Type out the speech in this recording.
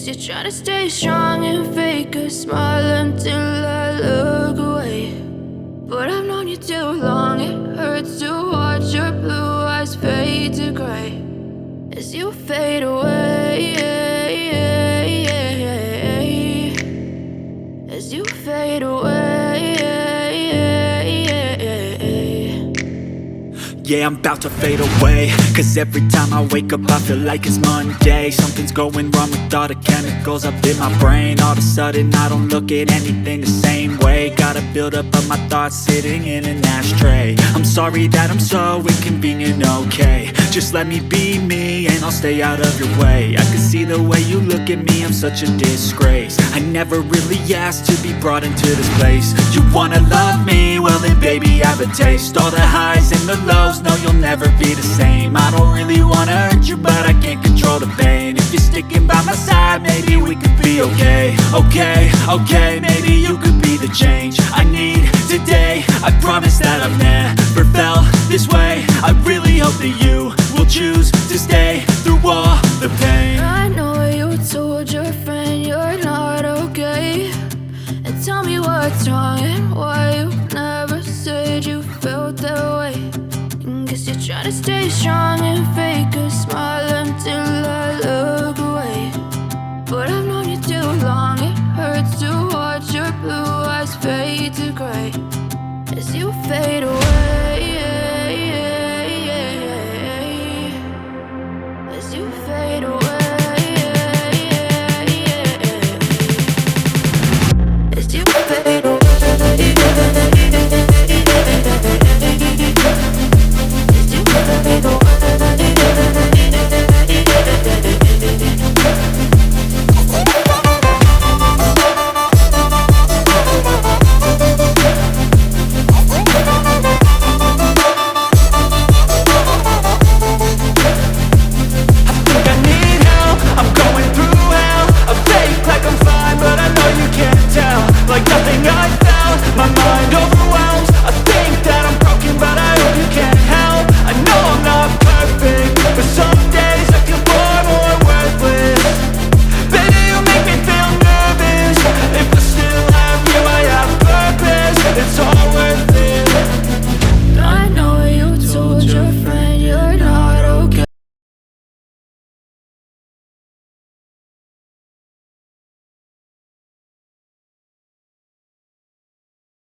you're trying to stay strong and fake a smile until I look away. But I've known you too long, it hurts to watch your blue eyes fade to gray as you fade away, as you fade away. Yeah, I'm about to fade away, cause every time I wake up I feel like it's Monday. Something's going wrong with all the chemicals up in my brain. All of a sudden I don't look at anything the same way. Got a buildup of my thoughts sitting in an ashtray. I'm sorry that I'm so inconvenient, okay. Just let me be me and I'll stay out of your way. I can see the way you look at me, I'm such a disgrace. I never really asked to be brought into this place. You wanna love me? Well then baby, have a taste. All the highs and the lows, no, you'll never be the same. I don't really wanna hurt you, but I can't control the pain. If you're sticking by my side, maybe we could be okay. Okay, maybe you could be the change I need today. I promise that I've never felt this way. I really hope that you will choose to stay through all the pain. I know you told your friend you're not okay, and tell me what's wrong and why you never said you felt that way. Guess you're trying to stay strong and fake a smile until I look away. But I've known you too long, it hurts to watch your blue eyes fade to gray as you fade away.